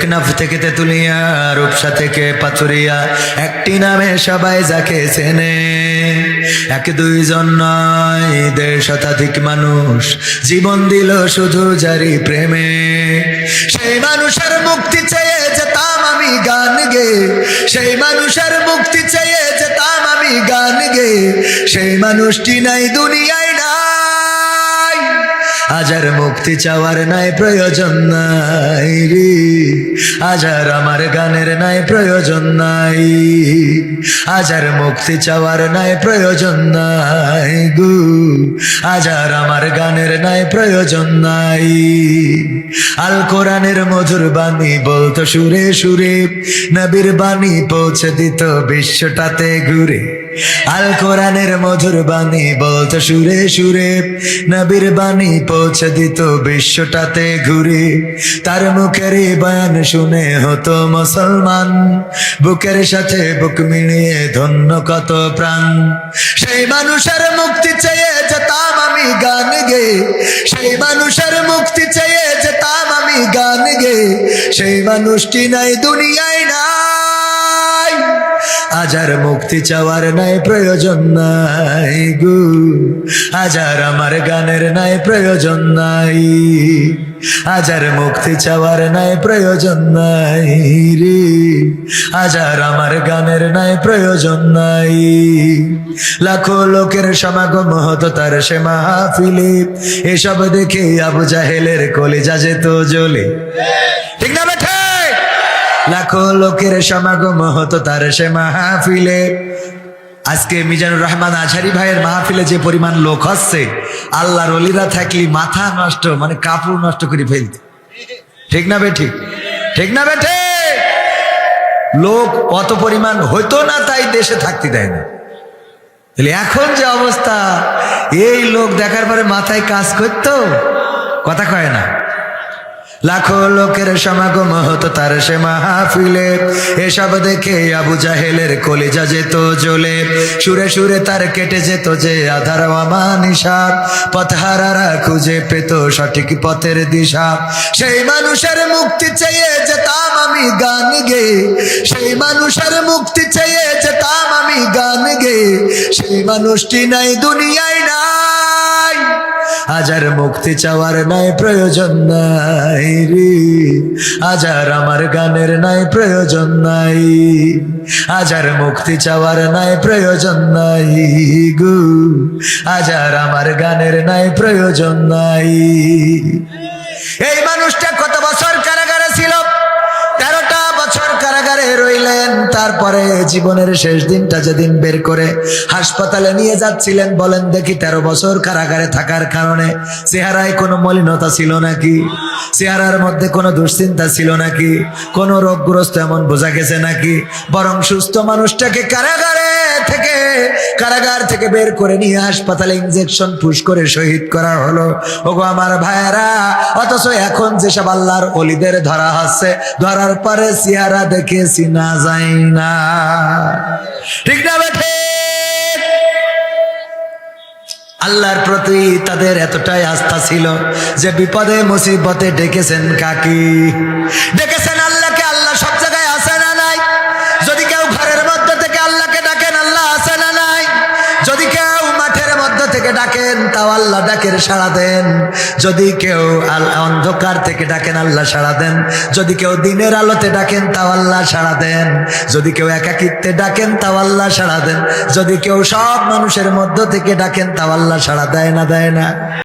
টেকনাফ থেকে তেতুলিয়া, রূপসা থেকে পাথুরিয়া, একটি নামে সবাই যাকে চেনে। এক দুইজন নয়, 1.5 শতাধিক মানুষ জীবন দিল শুধু জারি প্রেমে। সেই মানুষের মুক্তি চেয়ে যেতাম আমি গান গে, সেই মানুষের মুক্তি চেয়ে যেতাম আমি গান গে। সেই মানুষটি নাই দুনিয়ায় নাই, আজ আর মুক্তি চাওয়ার নাই প্রয়োজন নাই রে, আজ আর আমার গানের নাই প্রয়োজন নাই, আজ আর মুক্তি চাওয়ার নাই প্রয়োজন নাই গো, আজ আর আমার গানের নাই প্রয়োজন নাই। আল কোরআনের মধুর বাণী বলতো সুরে সুরে, নবীর বাণী পৌঁছে দিত বিশ্বটাতে ঘুরে। আল কোরআনের মধুর বাণী বলতো সুরে সুরে, নবীর বাণী পৌঁছে দিত বিশ্বটাতে ঘুরে। তার মুখের বয়ান শুনে হতো মুসলমান, বুকের সাথে বুক মিলিয়ে ধন্য কত প্রাণ। সেই মানুষের মুক্তি চেয়ে যেতাম আমি গান গে, সেই মানুষের মুক্তি চেয়ে যেতাম আমি গান গে। সেই মানুষটি নাই দুনিয়ায় নাই, আজ আর মুক্তি চাওয়ার নাই প্রয়োজন নাই গো, আজ আর আমার গানের নাই প্রয়োজন নাই, আজ আর মুক্তি চাওয়ার নাই প্রয়োজন নাই রে, আজ আর আমার গানের নাই প্রয়োজন নাই। লাখো লোকের সমাগম হতো তার সে মাহফিলে, এসব দেখে আবু জাহেলের কলিজা যেত জ্বলে। ঠিক না বেঠে? লাখো লোকের সমাগম হতো তার সে মাহফিলে। আজকে মিজানুর রহমান আজহারি ভাইয়ের মাহফিলে যে পরিমাণ লোক হচ্ছে, আল্লাহর ওলিরা থাকলে মাথা নষ্ট, মানে কাপড় নষ্ট করে ফেলতে। ঠিক না বেঠি? ঠিক না বেঠে? লোক অত পরিমাণ হইতো না, তাই দেশে থাকতে দেয় না। তাহলে এখন যে অবস্থা, এই লোক দেখার পরে মাথায় কাজ করতো, কথা কয় না। লাখো লোকের সমাগম হতো তার সে মাহফিলে, এসব দেখে আবু জাহেলের কলিজা যেত জ্বলে। সুরে সুরে তার কেটে যেত যে আধার আমানিশা, পথহারারা খুঁজে পেত সঠিক পথের দিশা। সেই মানুষের মুক্তি চেয়ে যেতাম আমি গান গে, সেই মানুষের মুক্তি চেয়ে যেতাম আমি গান গে। সেই মানুষটি নাই দুনিয়ায় নাই, আজ আর মুক্তি চাওয়ার নাই প্রয়োজন নাই রে, আজ আর আমার গানের নাই প্রয়োজন নাই, আজ আর মুক্তি চাওয়ার নাই প্রয়োজন নাই গো, আজ আর আমার গানের নাই প্রয়োজন নাই। এই মানুষটা কত বছর কারাগারে ছিল? 13টা বছর কারাগারে রইলেন। তারপরে জীবনের শেষ দিনটা যেদিন বের করে হাসপাতালে নিয়ে যাচ্ছিলেন, বলেন দেখি 13 বছর কারাগারে থাকার কারণে চেহারায় কোনো মলিনতা ছিল নাকি? চেহারার মধ্যে কোনো দুশ্চিন্তা ছিল নাকি? কোনো রোগগ্রস্ত এমন বোঝা গেছে নাকি? বরং সুস্থ মানুষটাকে কারাগার থেকে বের করে নিয়ে হাসপাতালে ইনজেকশন পুশ করে শহীদ করা হলো। ওগো আমার ভাইয়েরা, অথচ এখন যেসব আল্লাহর ওলিদের ধরা হচ্ছে, ধরার পরে চেহারা দেখে চিনা যায় না। ঠিক না বেঠে? আল্লাহর প্রতি তাদের এতটাই আস্থা ছিল যে বিপদে মুসিবতে ডেকেছেন কাকে? ডেকেছেন আল্লাহকে। আল্লাহ সব জায়গায় আছে না নাই? যদি কেউ ঘরের মধ্যে থেকে আল্লাহকে ডাকেন, আল্লাহ আছে না নাই? যদি কেউ মাঠের মধ্যে থেকে ডাকেন, তাও আল্লাহ ডাকের সাড়া দেন। যদি কেউ অন্ধকার থেকে ডাকেন, আল্লাহ সাড়া দেন। যদি কেউ দিনের আলোতে ডাকেন, তাও আল্লাহ সাড়া দেন। যদি কেউ একাকিত্বে ডাকেন, তাও আল্লাহ সাড়া দেন। যদি কেউ সব মানুষের মধ্য থেকে ডাকেন, তাও আল্লাহ সাড়া দেয় না?